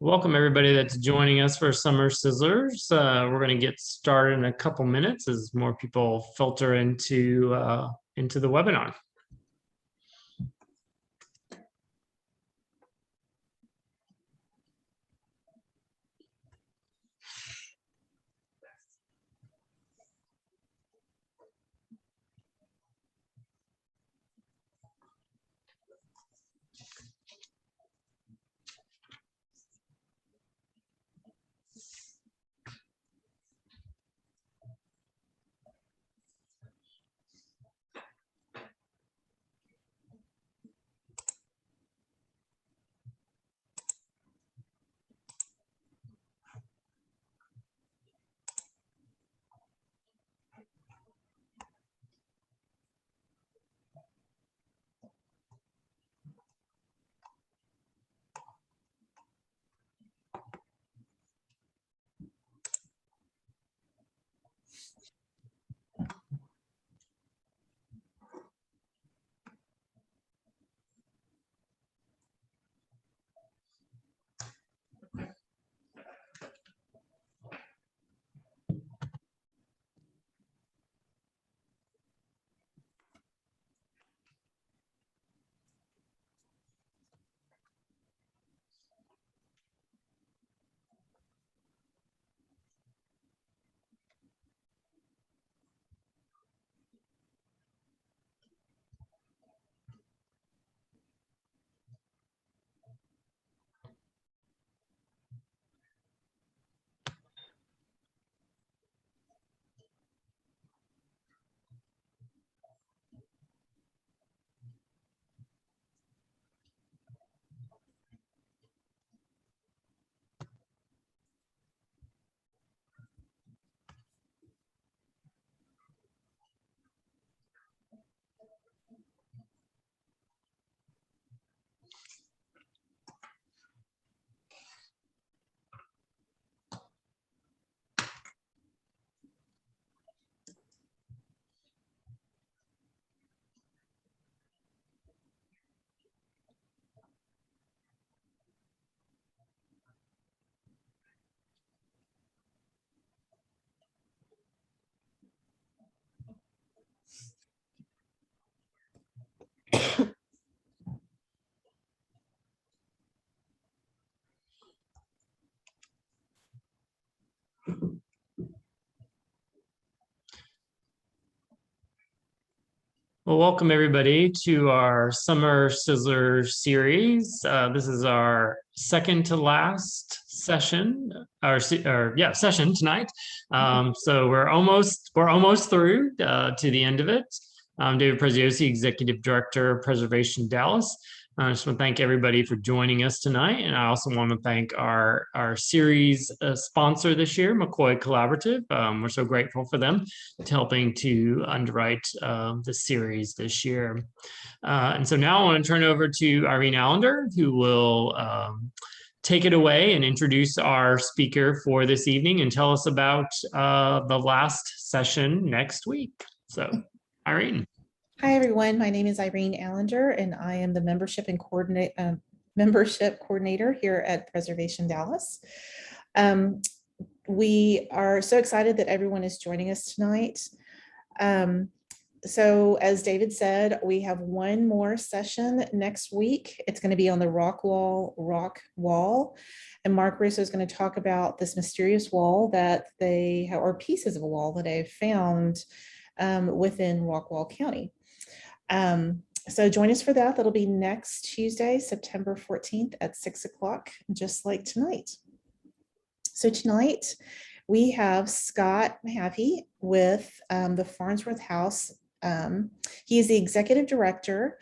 Welcome everybody that's joining us for Summer Sizzlers. We're going to get started in a couple minutes as more people filter into the webinar. Well, welcome everybody to our Summer Sizzler series. This is our second to last session, session tonight. So we're almost through to the end of it. I'm David Preziosi, Executive Director, Preservation Dallas. I just want to thank everybody for joining us tonight. And I also want to thank our series sponsor this year, McCoy Collaborative. We're so grateful for them helping to underwrite the series this year. And so now I want to turn over to Irene Allenger, who will take it away and introduce our speaker for this evening and tell us about the last session next week. So, Irene. Hi, everyone. My name is Irene Allenger, and I am the membership coordinator here at Preservation Dallas. We are so excited that everyone is joining us tonight. So as David said, we have one more session next week. It's going to be on the rock wall. And Mark Russo is going to talk about this mysterious wall that they have, or pieces of a wall that they've found within Rockwall County. So join us for that. That'll be next Tuesday, September 14th at 6 o'clock, just like tonight. So tonight we have Scott Mehaffey with the Farnsworth House. He is the executive director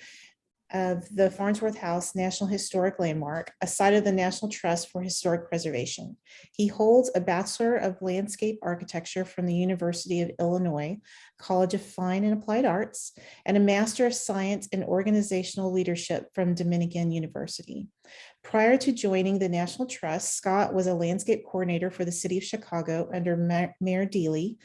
of the Farnsworth House National Historic Landmark, a site of the National Trust for Historic Preservation. He holds a Bachelor of Landscape Architecture from the University of Illinois College of Fine and Applied Arts, and a Master of Science in Organizational Leadership from Dominican University. Prior to joining the National Trust, Scott was a landscape coordinator for the city of Chicago under Mayor Daley,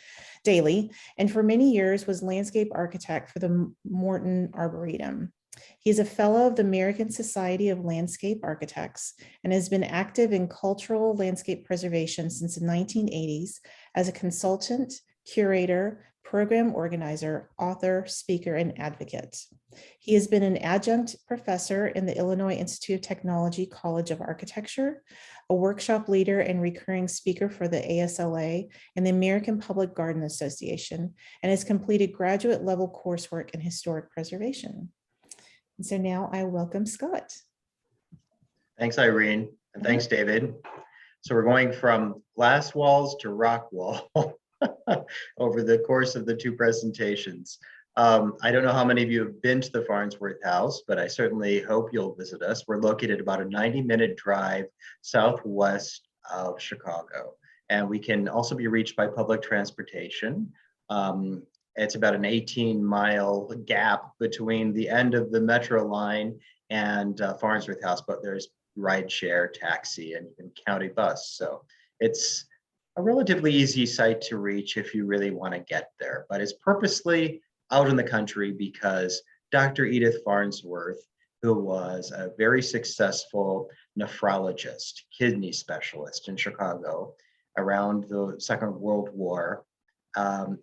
and for many years was landscape architect for the Morton Arboretum. He is a fellow of the American Society of Landscape Architects and has been active in cultural landscape preservation since the 1980s as a consultant, curator, program organizer, author, speaker, and advocate. He has been an adjunct professor in the Illinois Institute of Technology College of Architecture, a workshop leader and recurring speaker for the ASLA and the American Public Garden Association, and has completed graduate level coursework in historic preservation. And so now I welcome Scott. Thanks, Irene, and thanks, David. So we're going from glass walls to rock wall over the course of the two presentations. I don't know how many of you have been to the Farnsworth House, but I certainly hope you'll visit us. We're located about a 90-minute drive southwest of Chicago, and we can also be reached by public transportation. It's about an 18-mile gap between the end of the metro line and Farnsworth House, but there's rideshare, taxi, and even county bus. So it's a relatively easy site to reach if you really want to get there, but it's purposely out in the country because Dr. Edith Farnsworth, who was a very successful nephrologist, kidney specialist in Chicago around the Second World War,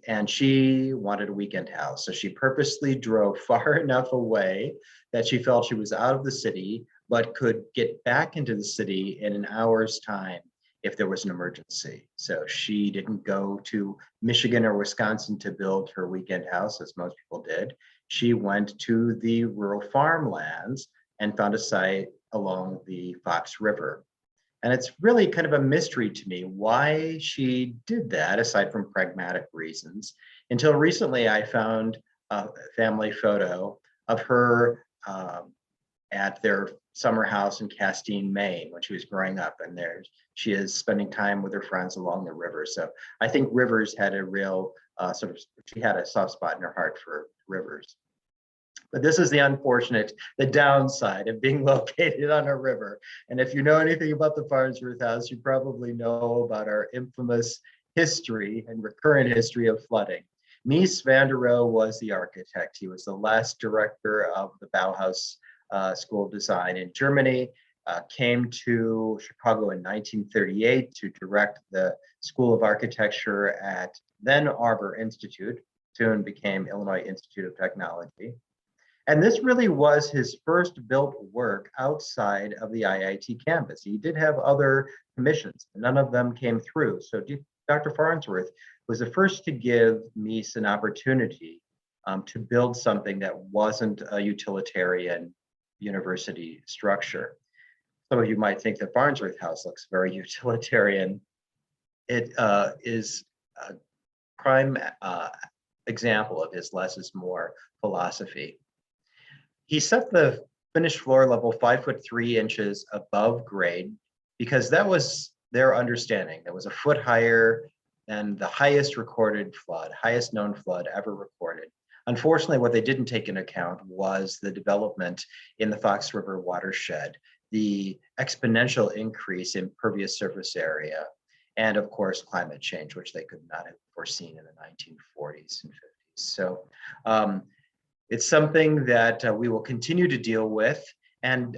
and she wanted a weekend house. So she purposely drove far enough away that she felt she was out of the city, but could get back into the city in an hour's time if there was an emergency. So she didn't go to Michigan or Wisconsin to build her weekend house, as most people did. She went to the rural farmlands and found a site along the Fox River. And it's really kind of a mystery to me why she did that, aside from pragmatic reasons. Until recently, I found a family photo of her at their summer house in Castine, Maine, when she was growing up. And there she is spending time with her friends along the river. So I think rivers had a real she had a soft spot in her heart for rivers. But this is the downside of being located on a river. And if you know anything about the Farnsworth House, you probably know about our infamous history and recurrent history of flooding. Mies van der Rohe was the architect. He was the last director of the Bauhaus School of Design in Germany, came to Chicago in 1938 to direct the School of Architecture at then Arbor Institute, soon became Illinois Institute of Technology. And this really was his first built work outside of the IIT campus. He did have other commissions, none of them came through. So Dr. Farnsworth was the first to give Mies an opportunity to build something that wasn't a utilitarian university structure. Some of you might think that Farnsworth House looks very utilitarian. It is a prime example of his less is more philosophy. He set the finished floor level 5'3" above grade because that was their understanding. That was a foot higher than the highest recorded flood, highest known flood ever recorded. Unfortunately, what they didn't take into account was the development in the Fox River watershed, the exponential increase in pervious surface area, and of course, climate change, which they could not have foreseen in the 1940s and 50s. So it's something that we will continue to deal with. And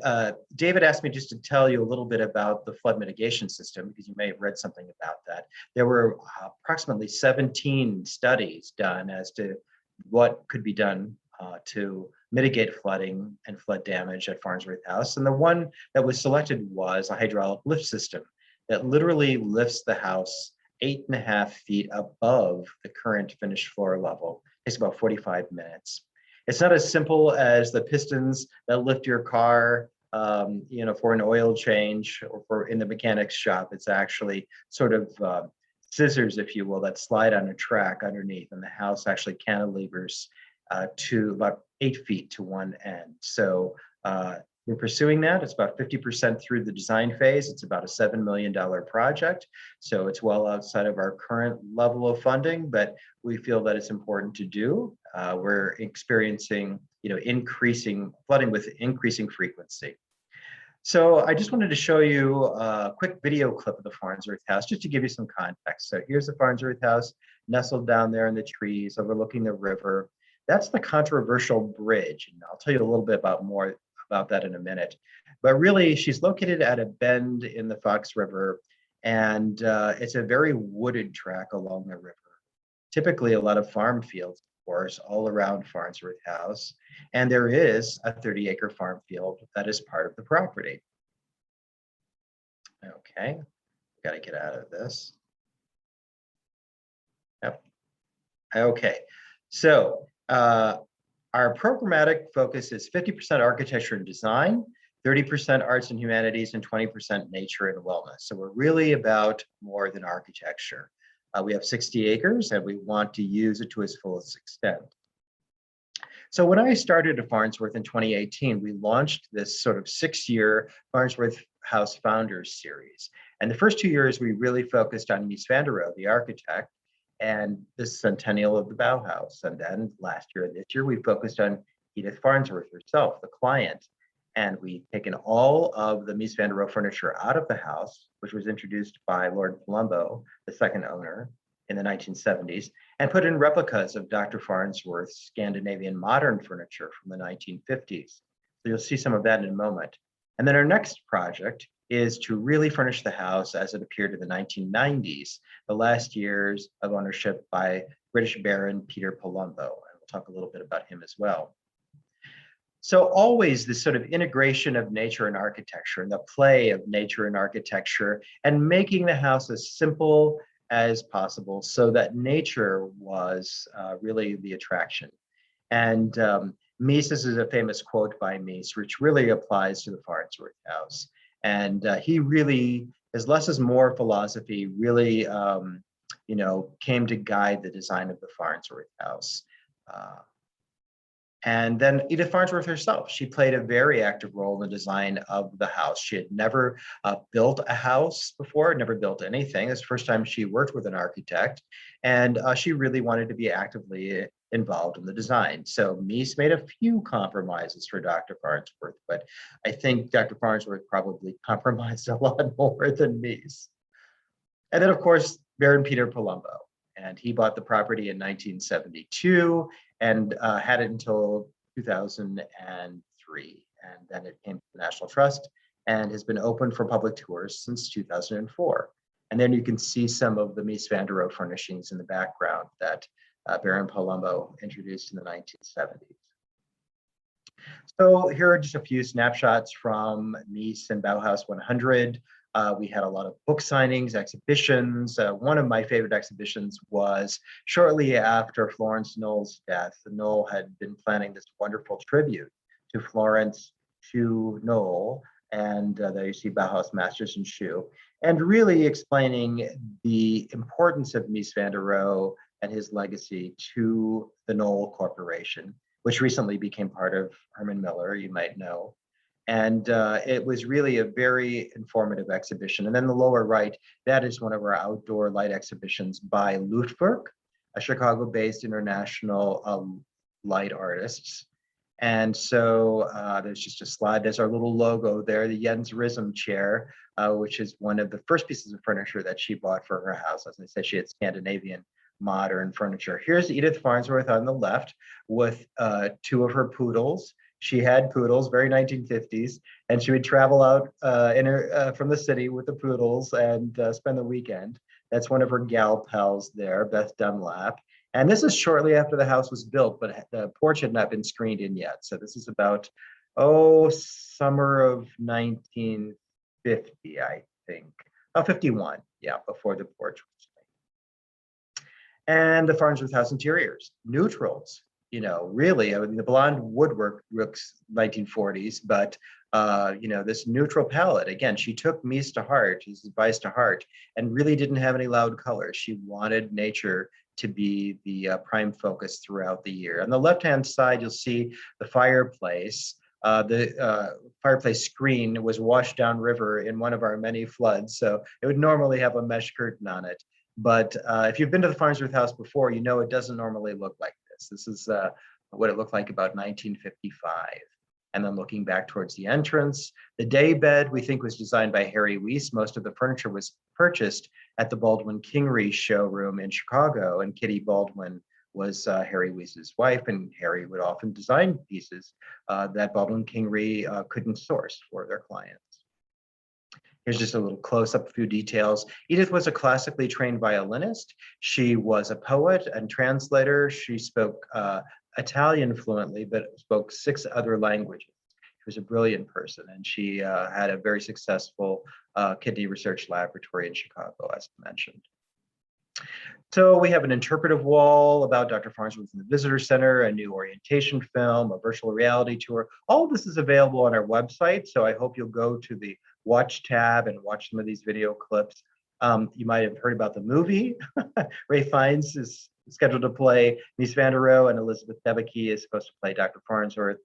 David asked me just to tell you a little bit about the flood mitigation system, because you may have read something about that. There were approximately 17 studies done as to what could be done to mitigate flooding and flood damage at Farnsworth House. And the one that was selected was a hydraulic lift system that literally lifts the house 8.5 feet above the current finished floor level. It takes about 45 minutes. It's not as simple as the pistons that lift your car, for an oil change or for in the mechanic's shop. It's actually sort of scissors, if you will, that slide on a track underneath, and the house actually cantilevers to about 8 feet to one end. So we're pursuing that. It's about 50% through the design phase. It's about a $7 million project. So it's well outside of our current level of funding, but we feel that it's important to do. We're experiencing, increasing flooding with increasing frequency. So I just wanted to show you a quick video clip of the Farnsworth House, just to give you some context. So here's the Farnsworth House, nestled down there in the trees, overlooking the river. That's the controversial bridge. And I'll tell you a little bit more about that in a minute. But really, she's located at a bend in the Fox River, and it's a very wooded track along the river. Typically, a lot of farm fields, of course, all around Farnsworth House. And there is a 30-acre farm field that is part of the property. Okay, got to get out of this. Yep. Okay, so our programmatic focus is 50% architecture and design, 30% arts and humanities, and 20% nature and wellness. So we're really about more than architecture. We have 60 acres and we want to use it to its fullest extent. So when I started at Farnsworth in 2018, we launched this sort of 6-year Farnsworth House Founders Series. And the first 2 years, we really focused on Mies van der Rohe, the architect, and the centennial of the Bauhaus. And then last year and this year, we focused on Edith Farnsworth herself, the client. And we've taken all of the Mies van der Rohe furniture out of the house, which was introduced by Lord Palumbo, the second owner, in the 1970s, and put in replicas of Dr. Farnsworth's Scandinavian modern furniture from the 1950s. So you'll see some of that in a moment. And then our next project is to really furnish the house as it appeared in the 1990s, the last years of ownership by British Baron Peter Palumbo. And we'll talk a little bit about him as well. So always this sort of integration of nature and architecture and the play of nature and architecture and making the house as simple as possible so that nature was really the attraction. And Mies, this is a famous quote by Mies, which really applies to the Farnsworth House. And he really, his less is more philosophy really, you know, came to guide the design of the Farnsworth House. And then Edith Farnsworth herself, she played a very active role in the design of the house. She had never built a house before, never built anything. It's the first time she worked with an architect. And she really wanted to be actively involved in the design. So Mies made a few compromises for Dr. Farnsworth, but I think Dr. Farnsworth probably compromised a lot more than Mies. And then, of course, Baron Peter Palumbo. And he bought the property in 1972 and had it until 2003. And then it came to the National Trust and has been open for public tours since 2004. And then you can see some of the Mies van der Rohe furnishings in the background that Baron Palumbo introduced in the 1970s. So here are just a few snapshots from Mies and Bauhaus 100. We had a lot of book signings, exhibitions. One of my favorite exhibitions was shortly after Florence Knoll's death. Knoll had been planning this wonderful tribute to Florence to Knoll, and there you see Bauhaus Masters in Shoe, and really explaining the importance of Mies van der Rohe and his legacy to the Knoll Corporation, which recently became part of Herman Miller, you might know. And it was really a very informative exhibition. And then the lower right, that is one of our outdoor light exhibitions by Luftwerk, a Chicago-based international light artists. And so there's just a slide. There's our little logo there, the Jens Rism chair, which is one of the first pieces of furniture that she bought for her house. As I said, she had Scandinavian modern furniture. Here's Edith Farnsworth on the left with 2 of her poodles. She had poodles, very 1950s, and she would travel out from the city with the poodles and spend the weekend. That's one of her gal pals there, Beth Dunlap. And this is shortly after the house was built, but the porch had not been screened in yet. So this is about, summer of 1950, I think. 51, yeah, before the porch was made. And the Farnsworth House interiors, neutrals. You know, really, I mean, the blonde woodwork looks 1940s, but, you know, this neutral palette, again, she took Mies to heart, his advice to heart, and really didn't have any loud colors. She wanted nature to be the prime focus throughout the year. On the left-hand side, you'll see the fireplace. The fireplace screen was washed down river in one of our many floods, so it would normally have a mesh curtain on it. But if you've been to the Farnsworth House before, you know it doesn't normally look like this. This is what it looked like about 1955. And then looking back towards the entrance, the day bed we think was designed by Harry Weiss. Most of the furniture was purchased at the Baldwin Kingery showroom in Chicago, and Kitty Baldwin was Harry Weiss's wife, and Harry would often design pieces that Baldwin Kingery couldn't source for their clients. Here's just a little close-up, a few details. Edith was a classically trained violinist. She was a poet and translator. She spoke Italian fluently, but spoke 6 other languages. She was a brilliant person, and she had a very successful kidney research laboratory in Chicago, as mentioned. So we have an interpretive wall about Dr. Farnsworth in the Visitor Center, a new orientation film, a virtual reality tour. All of this is available on our website, so I hope you'll go to the Watch tab and watch some of these video clips. You might have heard about the movie. Ray Fiennes is scheduled to play Mies van der Rohe, and Elizabeth Debicki is supposed to play Dr. Farnsworth.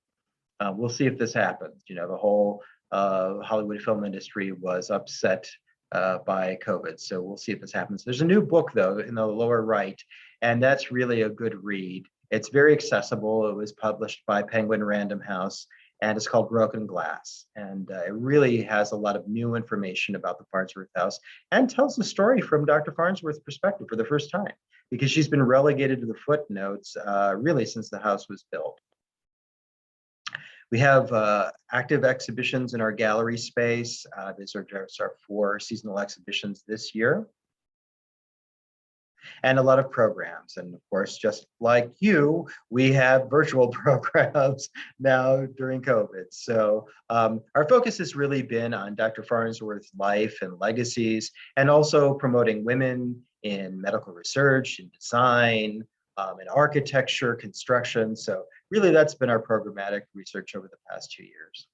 We'll see if this happens. You know, the whole Hollywood film industry was upset by COVID, so we'll see if this happens. There's a new book, though, in the lower right, and that's really a good read. It's very accessible. It was published by Penguin Random House, and it's called Broken Glass. And it really has a lot of new information about the Farnsworth House and tells the story from Dr. Farnsworth's perspective for the first time, because she's been relegated to the footnotes really since the house was built. We have active exhibitions in our gallery space. These are just our 4 seasonal exhibitions this year. And a lot of programs. And of course, just like you, we have virtual programs now during COVID. So our focus has really been on Dr. Farnsworth's life and legacies, and also promoting women in medical research, in design, in architecture, construction. So really that's been our programmatic research over the past 2 years.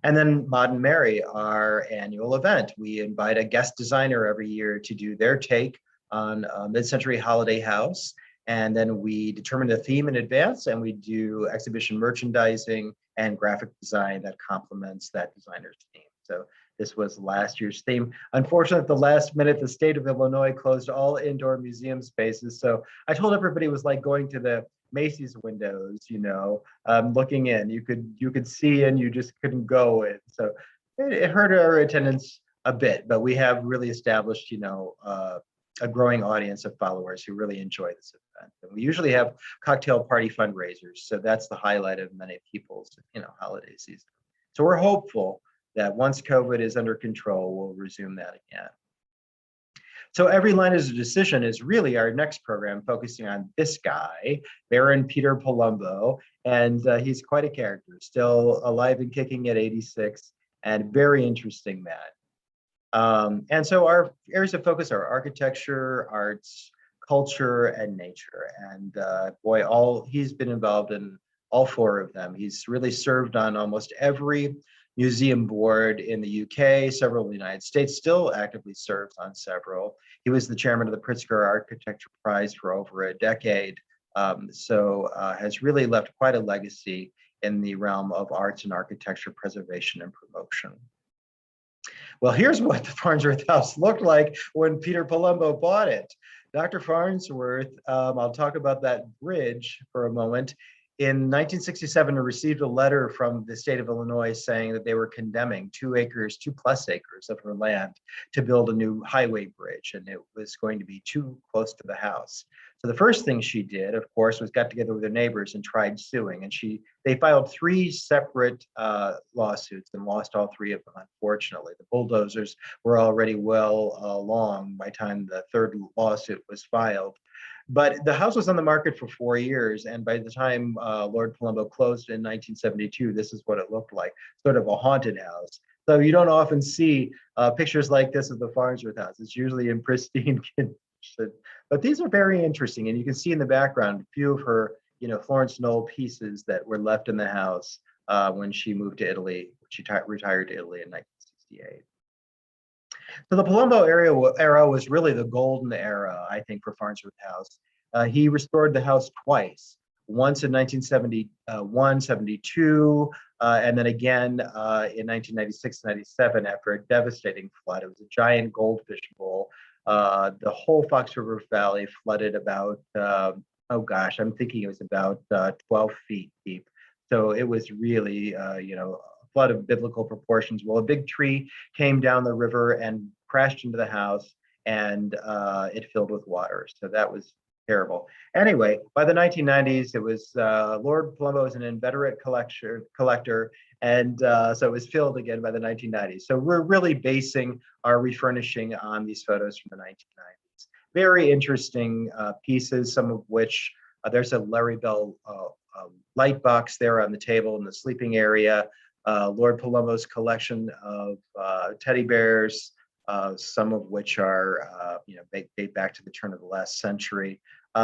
And then Mod and Merry, our annual event. We invite a guest designer every year to do their take on a mid-century holiday house. And then we determine the theme in advance, and we do exhibition merchandising and graphic design that complements that designer's theme. So this was last year's theme. Unfortunately, at the last minute, the state of Illinois closed all indoor museum spaces. So I told everybody it was like going to the Macy's windows, you know, looking in. You could see and you just couldn't go in. So it hurt our attendance a bit, but we have really established, you know, a growing audience of followers who really enjoy this event. And we usually have cocktail party fundraisers, so that's the highlight of many people's, you know, holiday season. So we're hopeful that once COVID is under control, we'll resume that again. So Every Line is a Decision is really our next program, focusing on this guy, Baron Peter Palumbo, and he's quite a character, still alive and kicking at 86, and very interesting man. And so our areas of focus are architecture, arts, culture, and nature. And boy, he's been involved in all 4 of them. He's really served on almost every museum board in the UK, several in the United States, still actively serves on several. He was the chairman of the Pritzker Architecture Prize for over a decade, so has really left quite a legacy in the realm of arts and architecture preservation and promotion. Well, here's what the Farnsworth House looked like when Peter Palumbo bought it. Dr. Farnsworth, I'll talk about that bridge for a moment. In 1967, we received a letter from the state of Illinois saying that they were condemning 2 acres, 2+ acres of her land to build a new highway bridge, and it was going to be too close to the house. So the first thing she did, of course, was got together with her neighbors and tried suing. And they filed 3 separate lawsuits and lost all 3 of them, unfortunately. The bulldozers were already well along by the time the 3rd lawsuit was filed. But the house was on the market for 4 years, and by the time Lord Palumbo closed in 1972, this is what it looked like, sort of a haunted house. So you don't often see pictures like this of the Farnsworth House. It's usually in pristine condition. But these are very interesting, and you can see in the background a few of her, you know, Florence Knoll pieces that were left in the house when she moved to Italy. She retired to Italy in 1968. So the Palumbo era was really the golden era, I think, for Farnsworth House. He restored the house twice, once in 1971, 72, and then again in 1996, 97 after a devastating flood. It was a giant goldfish bowl. The whole Fox River Valley flooded about, oh gosh, I'm thinking it was about 12 feet deep. So it was really, you know, flood of biblical proportions. Well, a big tree came down the river and crashed into the house, and it filled with water. So that was terrible. Anyway, by the 1990s, it was Lord Palumbo was an inveterate collector, and so it was filled again by the 1990s. So we're really basing our refurnishing on these photos from the 1990s. Very interesting pieces, some of which there's a Larry Bell light box there on the table in the sleeping area. Lord Palumbo's collection of teddy bears, some of which are, date back to the turn of the last century.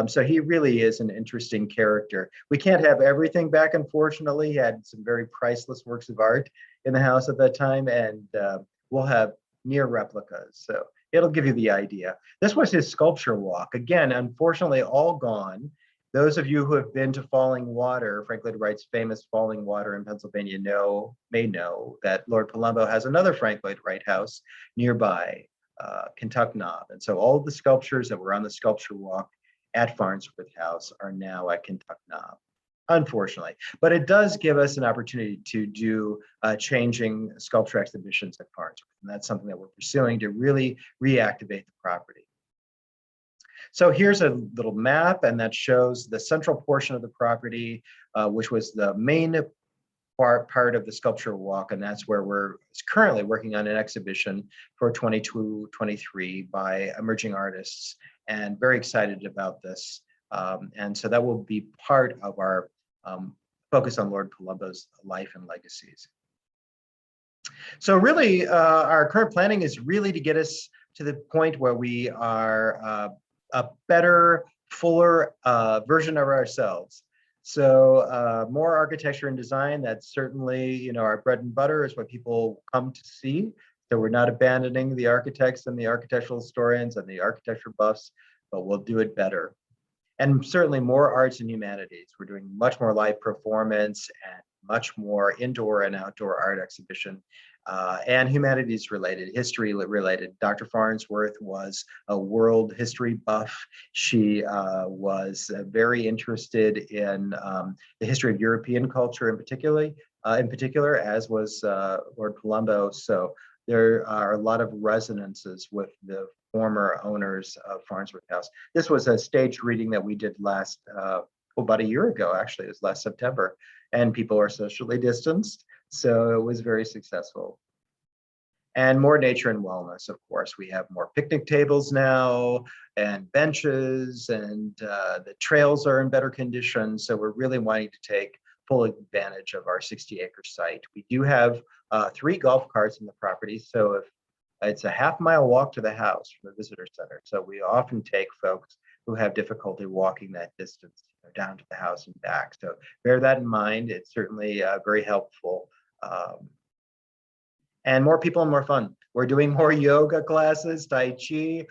So he really is an interesting character. We can't have everything back, unfortunately. He had some very priceless works of art in the house at that time, and we'll have near replicas. So it'll give you the idea. This was his sculpture walk. Again, unfortunately, all gone. Those of you who have been to Falling Water, Frank Lloyd Wright's famous Falling Water in Pennsylvania may know that Lord Palumbo has another Frank Lloyd Wright house nearby, Kentuck Knob. And so all of the sculptures that were on the sculpture walk at Farnsworth House are now at Kentuck Knob, unfortunately. But it does give us an opportunity to do changing sculpture exhibitions at Farnsworth. And that's something that we're pursuing to really reactivate the property. So here's a little map, and that shows the central portion of the property, which was the main part of the sculpture walk, and that's where we're currently working on an exhibition for 22-23 by emerging artists, and very excited about this. And so that will be part of our focus on Lord Palumbo's life and legacies. So really, our current planning is really to get us to the point where we are a better, fuller version of ourselves. So more architecture and design, that's certainly, our bread and butter is what people come to see. So we're not abandoning the architects and the architectural historians and the architecture buffs, but we'll do it better. And certainly more arts and humanities. We're doing much more live performance and much more indoor and outdoor art exhibition. And humanities related, history related. Dr. Farnsworth was a world history buff. She was very interested in the history of European culture in particular, as was Lord Palumbo. So there are a lot of resonances with the former owners of Farnsworth House. This was a staged reading that we did about a year ago, actually. It was last September, and people are socially distanced. So it was very successful. And more nature and wellness, of course. We have more picnic tables now and benches, and the trails are in better condition. So we're really wanting to take full advantage of our 60-acre site. We do have 3 golf carts in the property. So if it's a half-mile walk to the house from the visitor center. So we often take folks who have difficulty walking that distance down to the house and back. So bear that in mind. It's certainly very helpful. And more people and more fun. We're doing more yoga classes, Tai Chi,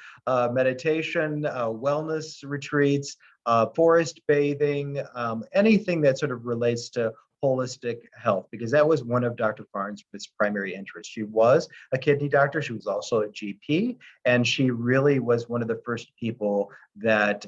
meditation, wellness retreats, forest bathing, anything that sort of relates to holistic health, because that was one of Dr. Farnsworth's primary interests. She was a kidney doctor. She was also a GP, and she really was one of the first people that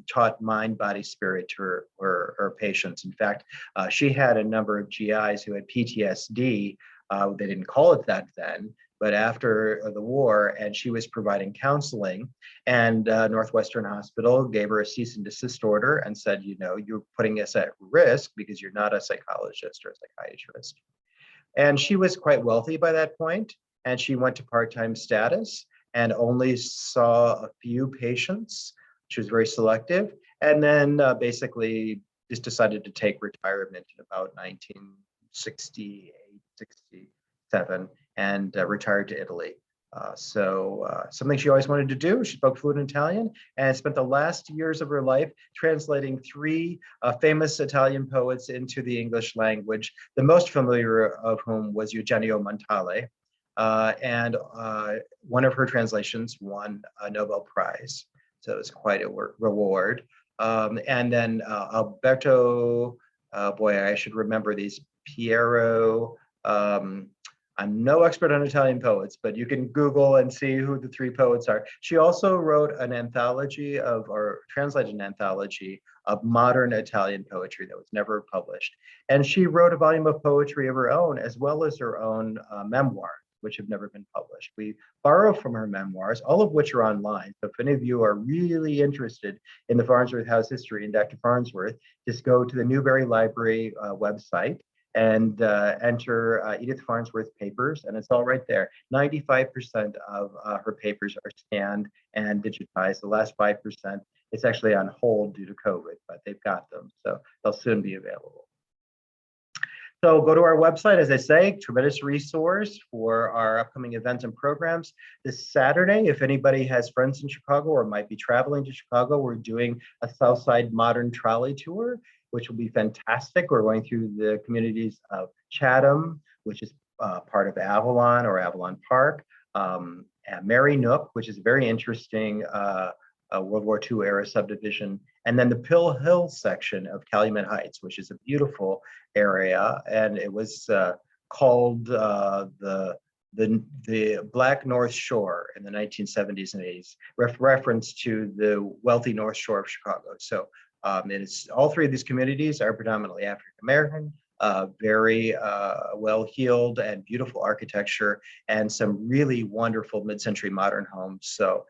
taught mind, body, spirit to her patients. In fact, she had a number of GIs who had PTSD. They didn't call it that then, but after the war, and she was providing counseling, and Northwestern Hospital gave her a cease and desist order and said, you're putting us at risk because you're not a psychologist or a psychiatrist. And she was quite wealthy by that point, and she went to part-time status and only saw a few patients. She was very selective, and then basically just decided to take retirement in about 1968, 67, and retired to Italy. Something she always wanted to do. She spoke fluent Italian and spent the last years of her life translating 3 famous Italian poets into the English language, the most familiar of whom was Eugenio Montale. And one of her translations won a Nobel Prize. So it was quite a reward. And then Alberto, boy, I should remember these, Piero, I'm no expert on Italian poets, but you can Google and see who the 3 poets are. She also wrote an anthology or translated an anthology of modern Italian poetry that was never published. And she wrote a volume of poetry of her own, as well as her own memoir. which have never been published. We borrow from her memoirs, all of which are online. So if any of you are really interested in the Farnsworth House history and Dr. Farnsworth, just go to the Newberry Library website and enter Edith Farnsworth papers, and it's all right there. 95% of her papers are scanned and digitized. The last 5%, it's actually on hold due to COVID, but they've got them, so they'll soon be available. So go to our website, as I say, tremendous resource for our upcoming events and programs. This Saturday, if anybody has friends in Chicago or might be traveling to Chicago, we're doing a Southside Modern Trolley Tour, which will be fantastic. We're going through the communities of Chatham, which is part of Avalon or Avalon Park, and Mary Nook, which is a very interesting World War II era subdivision, and then the Pill Hill section of Calumet Heights, which is a beautiful area, and it was called the Black North Shore in the 1970s and 80s, reference to the wealthy North Shore of Chicago. So it is, all three of these communities are predominantly African American, very well-heeled and beautiful architecture, and some really wonderful mid-century modern homes. So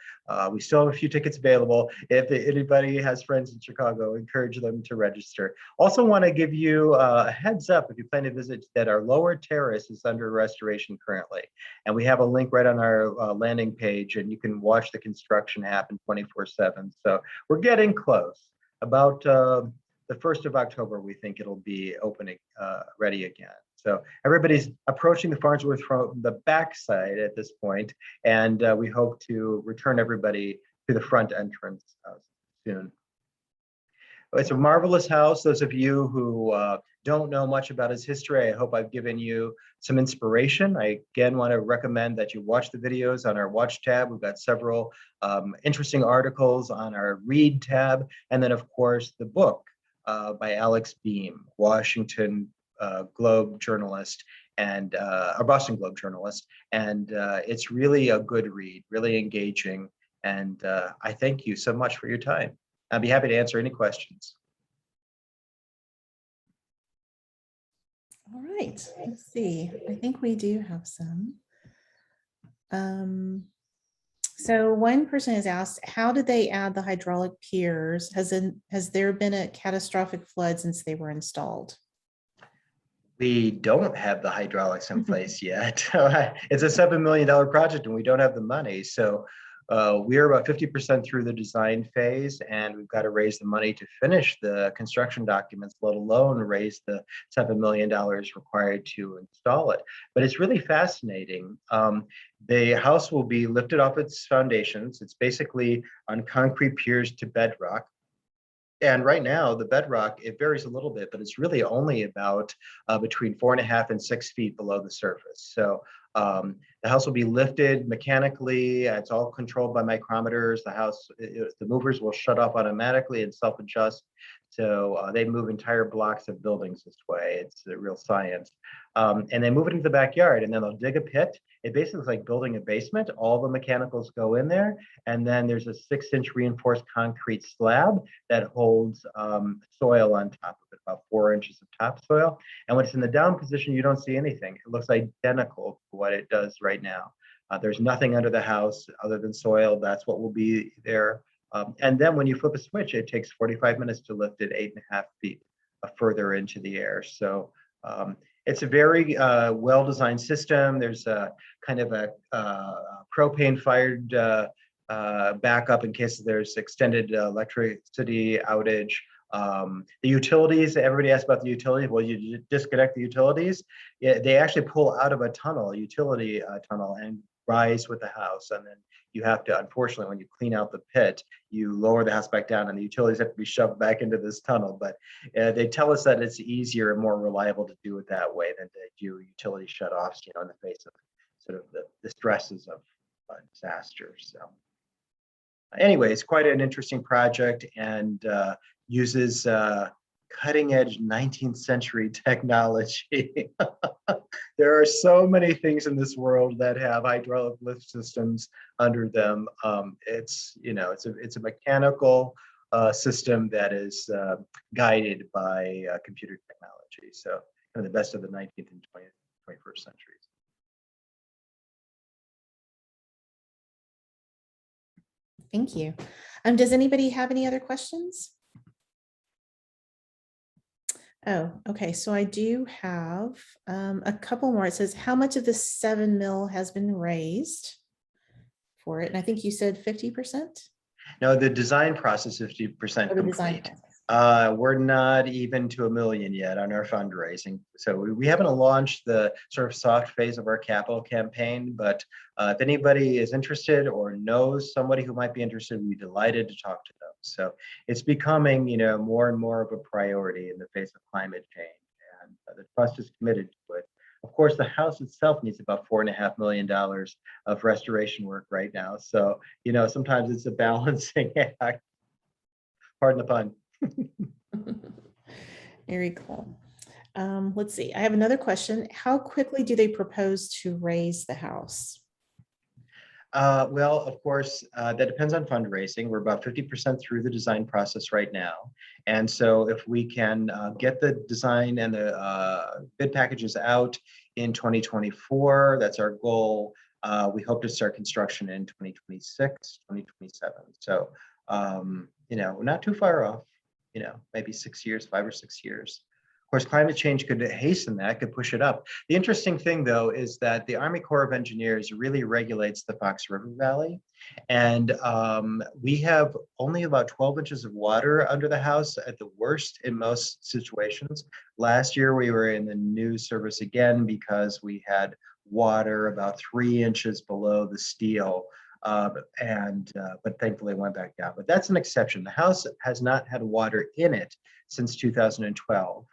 we still have a few tickets available. If anybody has friends in Chicago, encourage them to register. Also want to give you a heads up if you plan to visit that our lower terrace is under restoration currently. And we have a link right on our landing page, and you can watch the construction happen 24/7. So we're getting close. About the 1st of October, we think it'll be opening, ready again. So everybody's approaching the Farnsworth from the backside at this point, and we hope to return everybody to the front entrance soon. It's a marvelous house. Those of you who don't know much about its history, I hope I've given you some inspiration. I again want to recommend that you watch the videos on our Watch tab. We've got several interesting articles on our Read tab, and then of course the book by Alex Beam, Washington Globe journalist and a Boston Globe journalist, and it's really a good read, really engaging, and I thank you so much for your time. I'd be happy to answer any questions. All right, let's see. I think we do have some. So one person has asked, how did they add the hydraulic piers? Has there been a catastrophic flood since they were installed? We don't have the hydraulics in place yet. It's a $7 million project and we don't have the money. So we're about 50% through the design phase, and we've got to raise the money to finish the construction documents, let alone raise the $7 million required to install it. But it's really fascinating. The house will be lifted off its foundations. It's basically on concrete piers to bedrock. And right now, the bedrock, it varies a little bit, but it's really only about between 4.5 and 6 feet below the surface. So the house will be lifted mechanically. It's all controlled by micrometers. The movers will shut off automatically and self-adjust. So they move entire blocks of buildings this way. It's a real science. And they move it into the backyard, and then they'll dig a pit. It basically is like building a basement. All the mechanicals go in there, and then there's a 6-inch reinforced concrete slab that holds soil on top of it, about 4 inches of topsoil. And when it's in the down position, you don't see anything. It looks identical to what it does right now. There's nothing under the house other than soil. That's what will be there. And then when you flip a switch, it takes 45 minutes to lift it 8.5 feet further into the air. So it's a very well-designed system. There's a kind of a propane-fired backup in case there's extended electricity outage. The utilities, everybody asks about the utilities. Well, you disconnect the utilities. They actually pull out of a tunnel, a utility tunnel, and rise with the house. And then you have to, unfortunately, when you clean out the pit, you lower the house back down and the utilities have to be shoved back into this tunnel. But they tell us that it's easier and more reliable to do it that way than to do utility shutoffs, in the face of sort of the stresses of disaster. So anyway, it's quite an interesting project, and uses cutting edge 19th century technology. There are so many things in this world that have hydraulic lift systems under them. It's a mechanical system that is guided by computer technology. So kind of the best of the 19th and 20th, 21st centuries. Thank you. Does anybody have any other questions? Oh, okay. So I do have a couple more. It says, how much of the 7 mil has been raised for it? And I think you said 50%? No, the design process is 50% Or the design complete. process? We're not even to $1 million yet on our fundraising. So we haven't launched the sort of soft phase of our capital campaign, but if anybody is interested or knows somebody who might be interested, we'd be delighted to talk to them. So it's becoming, more and more of a priority in the face of climate change, and the trust is committed to it. Of course, the house itself needs about $4.5 million of restoration work right now. So, sometimes it's a balancing act. Pardon the pun. Very cool. Let's see. I have another question. How quickly do they propose to raise the house? Well, of course, that depends on fundraising. We're about 50% through the design process right now. And so if we can get the design and the bid packages out in 2024, that's our goal. We hope to start construction in 2026, 2027. So, we're not too far off, maybe 6 years, 5 or 6 years. Of course, climate change could hasten that, could push it up. The interesting thing, though, is that the Army Corps of Engineers really regulates the Fox River Valley. And we have only about 12 inches of water under the house at the worst in most situations. Last year, we were in the news service again because we had water about 3 inches below the steel. But thankfully it went back down. But that's an exception. The house has not had water in it since 2012.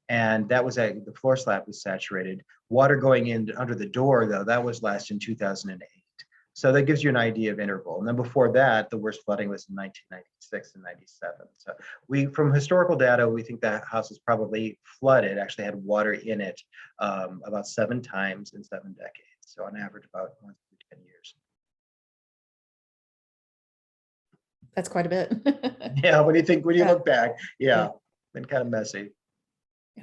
And that was the floor slab was saturated. Water going in under the door, though, that was last in 2008. So that gives you an idea of interval. And then before that, the worst flooding was in 1996 and 97. So from historical data, we think that house is probably flooded, actually had water in it about 7 times in 7 decades. So on average, about 1 to 10 years. That's quite a bit. Yeah, when you look back, yeah, been kind of messy.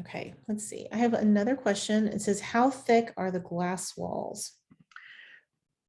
Okay, let's see. I have another question. It says, how thick are the glass walls?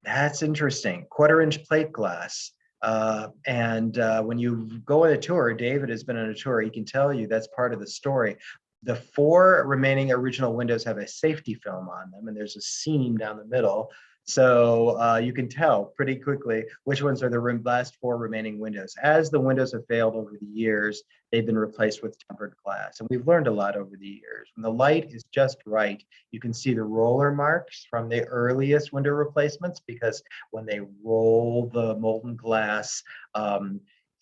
That's interesting. 1/4-inch plate glass. When you go on a tour, David has been on a tour, he can tell you that's part of the story. The 4 remaining original windows have a safety film on them, and there's a seam down the middle. So you can tell pretty quickly which ones are the last 4 remaining windows. As the windows have failed over the years, they've been replaced with tempered glass. And we've learned a lot over the years. When the light is just right, you can see the roller marks from the earliest window replacements, because when they roll the molten glass,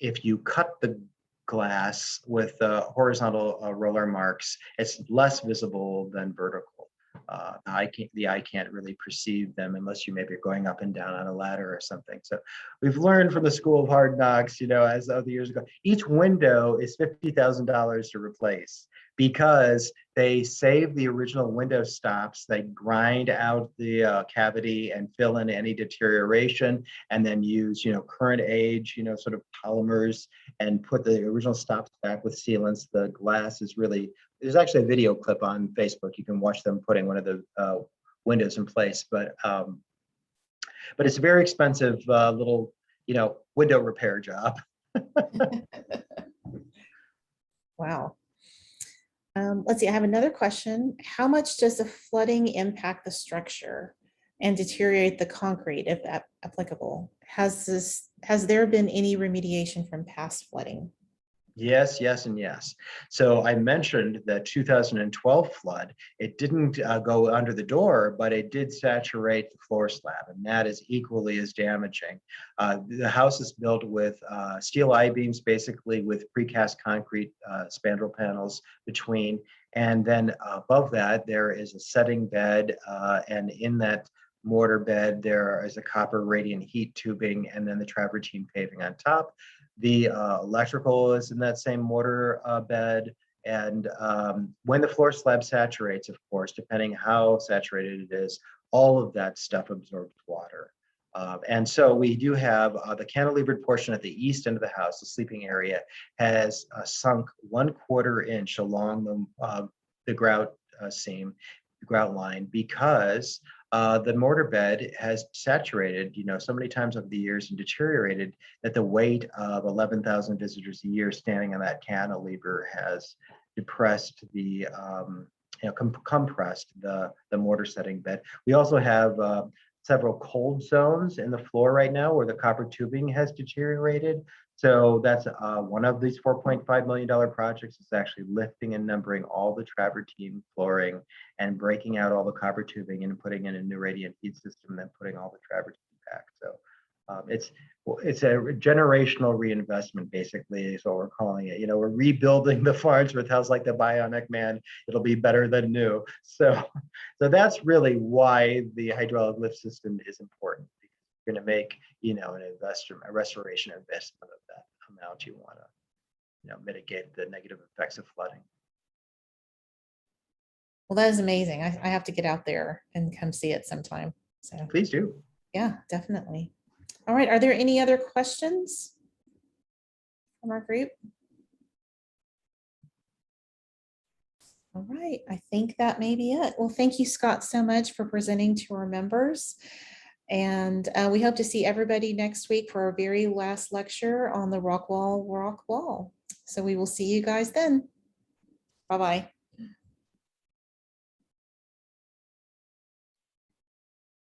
if you cut the glass with horizontal roller marks, it's less visible than vertical. The eye can't really perceive them unless you maybe are going up and down on a ladder or something. So we've learned from the School of Hard Knocks, as of the years ago, each window is $50,000 to replace, because they save the original window stops, they grind out the cavity and fill in any deterioration, and then use, current age, sort of polymers, and put the original stops back with sealants. The glass is really, there's actually a video clip on Facebook. You can watch them putting one of the windows in place, but it's a very expensive little, window repair job. Wow. Let's see, I have another question. How much does the flooding impact the structure and deteriorate the concrete, if applicable? Has there been any remediation from past flooding? Yes, yes, and yes. So I mentioned the 2012 flood. It didn't go under the door, but it did saturate the floor slab, and that is equally as damaging. The house is built with steel I-beams, basically with precast concrete spandrel panels between, and then above that there is a setting bed, and in that mortar bed there is a copper radiant heat tubing, and then the travertine paving on top. The electrical is in that same mortar bed. And when the floor slab saturates, of course, depending how saturated it is, all of that stuff absorbs water. And so we do have the cantilevered portion at the east end of the house, the sleeping area, has sunk 1/4 inch along the grout seam, the grout line, because the mortar bed has saturated, so many times over the years and deteriorated that the weight of 11,000 visitors a year standing on that cantilever has depressed the, compressed the mortar setting bed. We also have several cold zones in the floor right now where the copper tubing has deteriorated. So that's one of these $4.5 million projects is actually lifting and numbering all the travertine flooring and breaking out all the copper tubing and putting in a new radiant heat system and then putting all the travertine back. So it's a generational reinvestment, basically, is what we're calling it. We're rebuilding the Farnsworth House like the Bionic Man. It'll be better than new. So that's really why the hydraulic lift system is important. You're going to make, a restoration investment of that amount. You want to, mitigate the negative effects of flooding. Well, that is amazing. I have to get out there and come see it sometime. So Please do. yeah, definitely. All right. Are there any other questions from our group? All right. I think that may be it. Well, thank you, Scott, so much for presenting to our members. And we hope to see everybody next week for our very last lecture on the rock wall. So we will see you guys then. Bye-bye.